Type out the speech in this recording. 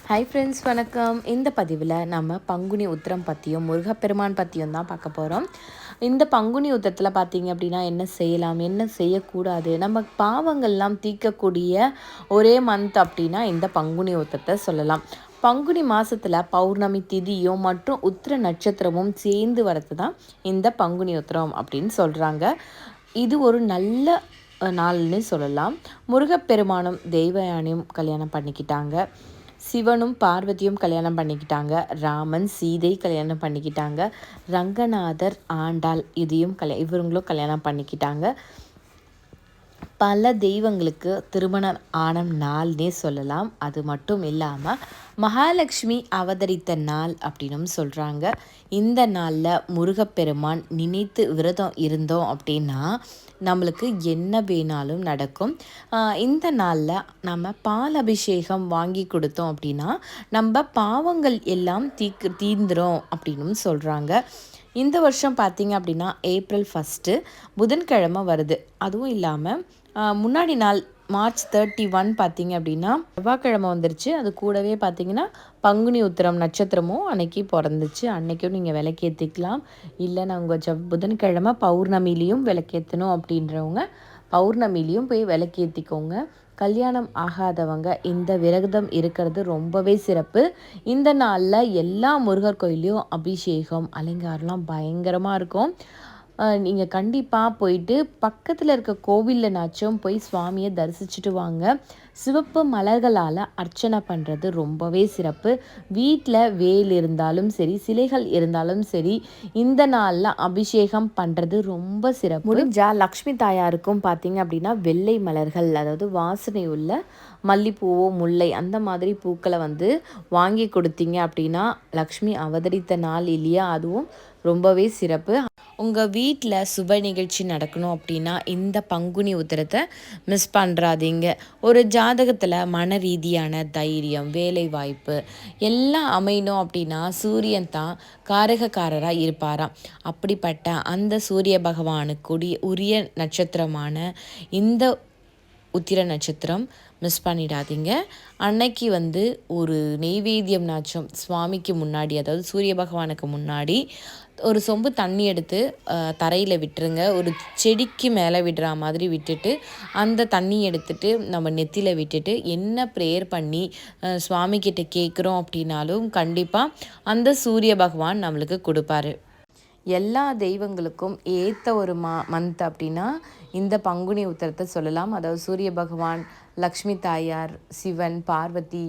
Hi friends, வணக்கம். இந்த பதிவில் நம்ம பங்குனி உத்திரம் பற்றியும் முருகப்பெருமான் பற்றியும் தான் பார்க்க போகிறோம். இந்த பங்குனி உத்திரத்தில் பார்த்தீங்க அப்படின்னா என்ன செய்யலாம், என்ன செய்யக்கூடாது, நம்ம பாவங்கள்லாம் தீர்க்கக்கூடிய ஒரே மந்த் அப்படின்னா இந்த பங்குனி உத்திரத்தை சொல்லலாம். பங்குனி மாதத்தில் பௌர்ணமி திதியும் மற்றும் உத்திர நட்சத்திரமும் சேர்ந்து வரது தான் இந்த பங்குனி உத்திரம் அப்படின்னு சொல்கிறாங்க. இது ஒரு நல்ல நாள்னு சொல்லலாம். முருகப்பெருமானும் தெய்வயானியும் கல்யாணம் பண்ணிக்கிட்டாங்க. சிவனும் பார்வதியும் கல்யாணம் பண்ணிக்கிட்டாங்க. ராமன் சீதை கல்யாணம் பண்ணிக்கிட்டாங்க. ரங்கநாதர் ஆண்டாள் இவங்களும் கல்யாணம் பண்ணிக்கிட்டாங்க. பல தெய்வங்களுக்கு திருமணம் ஆன நாள்னே சொல்லலாம். அது மட்டும் இல்லாமல் மகாலட்சுமி அவதரித்த நாள் அப்படின்னும் சொல்கிறாங்க. இந்த நாளில் முருகப்பெருமான் நினைத்து விரதம் இருந்தோம் அப்படின்னா நம்மளுக்கு என்ன வேணாலும் நடக்கும். இந்த நாளில் நம்ம பால் அபிஷேகம் வாங்கி கொடுத்தோம் அப்படின்னா நம்ம பாவங்கள் எல்லாம் தீர்ந்துரும் அப்படின்னும் சொல்கிறாங்க. இந்த வருஷம் பார்த்திங்க அப்படின்னா ஏப்ரல் 1 புதன்கிழமை வருது. அதுவும் இல்லாமல் முன்னாடி நாள் மார்ச் 31 பார்த்திங்க அப்படின்னா செவ்வாய்க்கிழமை வந்துருச்சு. அது கூடவே பார்த்திங்கன்னா பங்குனி உத்திரம் நட்சத்திரமும் அன்னைக்கு பிறந்துச்சு. அன்னைக்கும் நீங்கள் விளக்கேற்றிக்கலாம். இல்லை நான் உங்கள் புதன்கிழமை பௌர்ணமிலையும் விளக்கேற்றணும் அப்படின்றவங்க பௌர்ணமிலையும் போய் விளக்கேற்றிக்கோங்க. கல்யாணம் ஆகாதவங்க இந்த விரதம் இருக்கிறது ரொம்பவே சிறப்பு. இந்த நாளில் எல்லா முருகர் கோயிலையும் அபிஷேகம் அலங்காரம்லாம் பயங்கரமாக இருக்கும். நீங்கள் கண்டிப்பாக போயிட்டு பக்கத்தில் இருக்க கோவில்லனாச்சும் போய் சுவாமியை தரிசிச்சுட்டு வாங்க. சிவப்பு மலர்களால் அர்ச்சனை பண்ணுறது ரொம்பவே சிறப்பு. வீட்டில் வேல் இருந்தாலும் சரி, சிலைகள் இருந்தாலும் சரி, இந்த நாளில் அபிஷேகம் பண்ணுறது ரொம்ப சிறப்பு. முடிஞ்சால் லக்ஷ்மி தாயாருக்கும் பார்த்திங்க அப்படின்னா வெள்ளை மலர்கள், அதாவது வாசனை உள்ள மல்லிப்பூவோ முல்லை அந்த மாதிரி பூக்களை வாங்கி கொடுத்தீங்க அப்படின்னா லக்ஷ்மி அவதரித்த நாள் இல்லையா, அதுவும் ரொம்பவே சிறப்பு. உங்கள் வீட்டில் சுப நிகழ்ச்சி நடக்கணும் அப்படின்னா இந்த பங்குனி உத்திரத்தை மிஸ் பண்ணுறாதீங்க. ஒரு ஜாதகத்தில் மன ரீதியான தைரியம், வேலை வாய்ப்பு எல்லாம் அமையணும் அப்படின்னா சூரியன் தான் காரகக்காரராக இருப்பாராம். அப்படிப்பட்ட அந்த சூரிய பகவானுக்குரிய உரிய நட்சத்திரமான இந்த உத்திர நட்சத்திரம் மிஸ் பண்ணிடாதீங்க. அன்னைக்கு ஒரு நெய்வேத்தியம்னாச்சும் சுவாமிக்கு முன்னாடி, அதாவது சூரிய பகவானுக்கு முன்னாடி ஒரு சொம்பு தண்ணி எடுத்து தரையில் விட்டுருங்க. ஒரு செடிக்கு மேலே விடுற மாதிரி விட்டுட்டு அந்த தண்ணி எடுத்துட்டு நம்ம நெத்தியில் விட்டுட்டு என்ன ப்ரேயர் பண்ணி சுவாமிக்கிட்ட கேட்குறோம் அப்படின்னாலும் கண்டிப்பாக அந்த சூரிய பகவான் நம்மளுக்கு கொடுப்பாரு. எல்லா தெய்வங்களுக்கும் ஏற்ற ஒரு மந்த் அப்படின்னா இந்த பங்குனி உத்திரத்தை சொல்லலாம். அதாவது சூரிய பகவான், லக்ஷ்மி தாயார், சிவன், பார்வதி